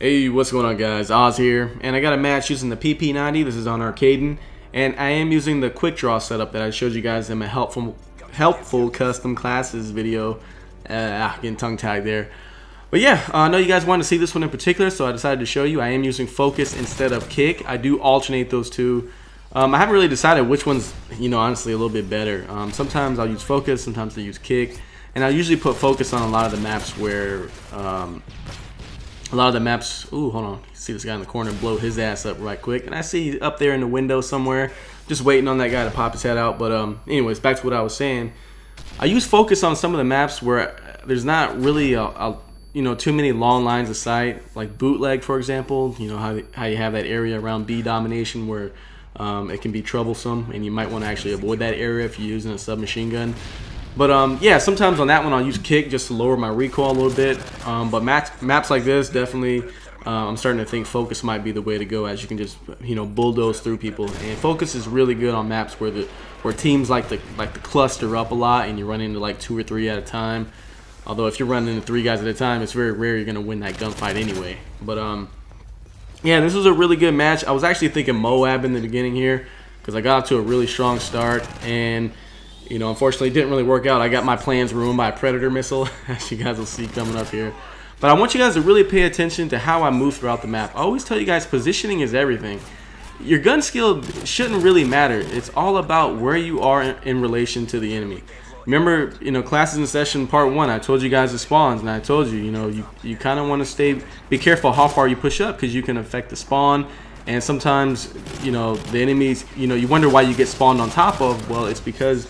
Hey, what's going on, guys? Oz here, and I got a match using the PP90. This is on Arkaden, and I am using the Quickdraw setup that I showed you guys in my helpful custom classes video. Getting tongue-tied there. But yeah, I know you guys wanted to see this one in particular, so I decided to show you. I am using focus instead of kick. I do alternate those two. I haven't really decided which one's, honestly a little bit better. Sometimes I'll use focus, sometimes I use kick, and I usually put focus on a lot of the maps where ooh, hold on, see this guy in the corner blow his ass up right quick, and I see up there in the window somewhere just waiting on that guy to pop his head out. But anyways, back to what I was saying. I use focus on some of the maps where there's not really too many long lines of sight, like bootleg, for example. You know how you have that area around B domination where it can be troublesome, and you might want to actually avoid that area if you're using a submachine gun. But yeah, sometimes on that one I'll use kick just to lower my recoil a little bit. But maps like this, definitely, I'm starting to think focus might be the way to go, as you can just bulldoze through people. And focus is really good on maps where teams like to cluster up a lot, and you run into like 2 or 3 at a time. Although if you're running into 3 guys at a time, it's very rare you're gonna win that gunfight anyway. But yeah, this was a really good match. I was actually thinking Moab in the beginning here because I got off to a really strong start, and unfortunately, it didn't really work out. I got my plans ruined by a Predator missile, as you guys will see coming up here. But I want you guys to really pay attention to how I move throughout the map. I always tell you guys, positioning is everything. Your gun skill shouldn't really matter. It's all about where you are in relation to the enemy. Remember, classes in session part 1, I told you guys the spawns, and I told you, you kind of want to be careful how far you push up, because you can affect the spawn. And sometimes, the enemies, you wonder why you get spawned on top of. Well, it's because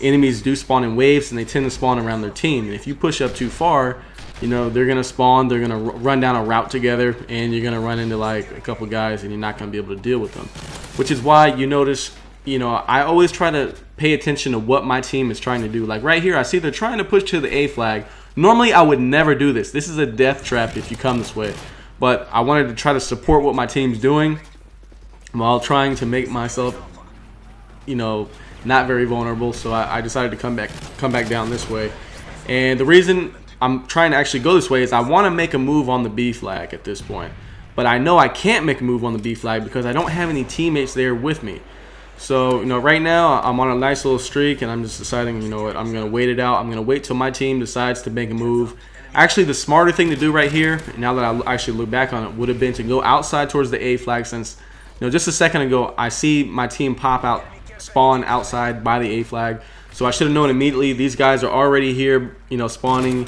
enemies do spawn in waves, and they tend to spawn around their team. And if you push up too far, they're gonna spawn, they're gonna run down a route together, and you're gonna run into like a couple guys, and you're not gonna be able to deal with them. Which is why you notice, I always try to pay attention to what my team is trying to do. Like right here, I see they're trying to push to the A flag. Normally, I would never do this. This is a death trap if you come this way. But I wanted to try to support what my team's doing while trying to make myself, not very vulnerable. So I decided to come back down this way. And the reason I'm trying to actually go this way is I want to make a move on the B flag at this point. But I know I can't make a move on the B flag because I don't have any teammates there with me. So, right now I'm on a nice little streak, and I'm just deciding, what, I'm going to wait it out. I'm going to wait till my team decides to make a move. Actually, the smarter thing to do right here, now that I actually look back on it, would have been to go outside towards the A flag, since, just a second ago I see my team pop out, spawn outside by the A flag. So I should have known immediately these guys are already here, spawning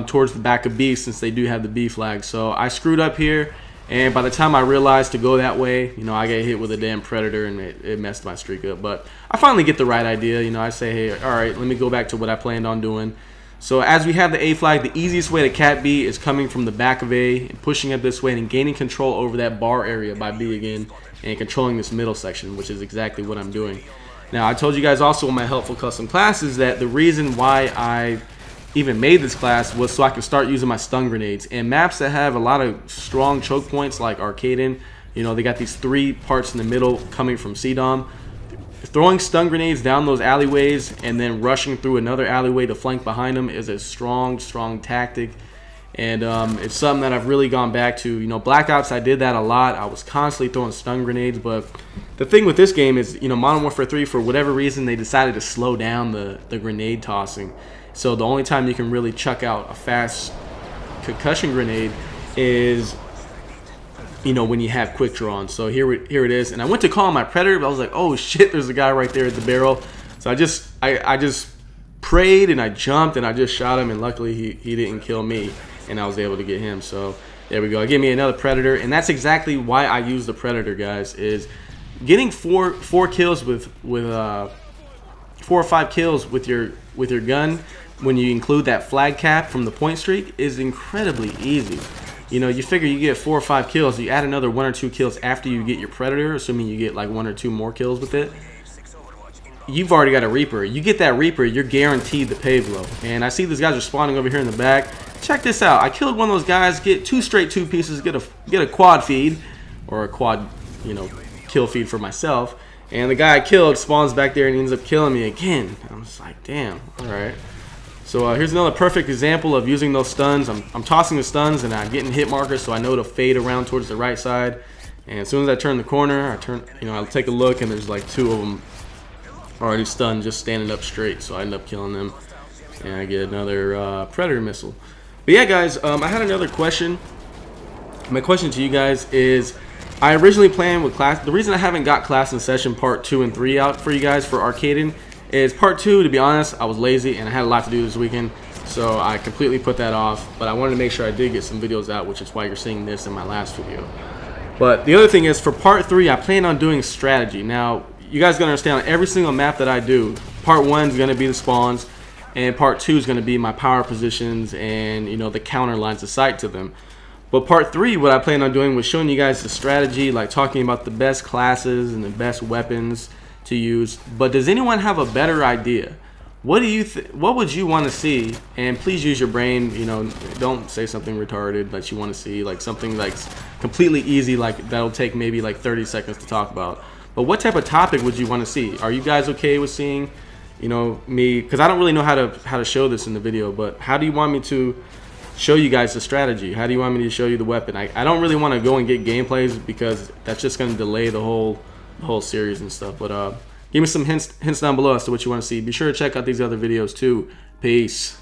towards the back of B, since they do have the B flag. So I screwed up here, and by the time I realized to go that way, I get hit with a damn Predator, and it messed my streak up. But I finally get the right idea. I say, hey, all right, let me go back to what I planned on doing. So as we have the A flag, the easiest way to cat B is coming from the back of A and pushing up this way and gaining control over that bar area by B again, and controlling this middle section, which is exactly what I'm doing. Now, I told you guys also in my helpful custom classes that the reason why I even made this class was so I could start using my stun grenades. And maps that have a lot of strong choke points like Arkaden, they got these 3 parts in the middle coming from CDOM. Throwing stun grenades down those alleyways and then rushing through another alleyway to flank behind them is a strong tactic. And it's something that I've really gone back to. Black Ops, I did that a lot. I was constantly throwing stun grenades. But the thing with this game is, Modern Warfare 3, for whatever reason, they decided to slow down the grenade tossing. So the only time you can really chuck out a fast concussion grenade is, when you have quick draw on. So here it is. And I went to call my Predator, but I was like, oh shit, there's a guy right there at the barrel. So I just prayed, and I jumped, and I just shot him, and luckily he didn't kill me, and I was able to get him. So there we go. Give me another Predator, and that's exactly why I use the Predator, guys. Is getting four kills with 4 or 5 kills with your gun when you include that flag cap from the point streak is incredibly easy. You figure you get 4 or 5 kills, you add another 1 or 2 kills after you get your Predator, assuming you get like 1 or 2 more kills with it. You've already got a Reaper. You get that Reaper, you're guaranteed the pay blow. And I see these guys are spawning over here in the back. Check this out. I killed one of those guys, get 2 straight 2 pieces, get a quad feed, or a quad, kill feed for myself. And the guy I killed spawns back there and he ends up killing me again. I'm just like, damn, all right. So here's another perfect example of using those stuns. I'm tossing the stuns and I'm getting hit markers, so I know to fade around towards the right side. And as soon as I turn the corner, I'll take a look, and there's like 2 of them already stunned, just standing up straight. So I end up killing them, and I get another predator missile. But yeah, guys, I had another question. My question to you guys is, I originally planned with class. The reason I haven't got class in session part 2 and 3 out for you guys for Arkaden is part 2, to be honest, I was lazy and I had a lot to do this weekend, so I completely put that off. But I wanted to make sure I did get some videos out, which is why you're seeing this in my last video. But the other thing is, for part 3, I plan on doing strategy. Now, you guys gotta understand, on every single map that I do, part 1 is gonna be the spawns, and part 2 is gonna be my power positions and, you know, the counter lines of sight to them. But part 3, what I plan on doing was showing you guys the strategy, like talking about the best classes and the best weapons to use. But does anyone have a better idea? What would you want to see? And please use your brain, you know, don't say something retarded that you want to see, like something like completely easy, like that'll take maybe like 30 seconds to talk about. But what type of topic would you want to see? Are you guys okay with seeing, you know, me, because I don't really know how to show this in the video, but how do you want me to show you guys the strategy? How do you want me to show you the weapon? I don't really want to go and get gameplays, because that's just going to delay the whole series and stuff. But give me some hints down below as to what you want to see. Be sure to check out these other videos too. Peace.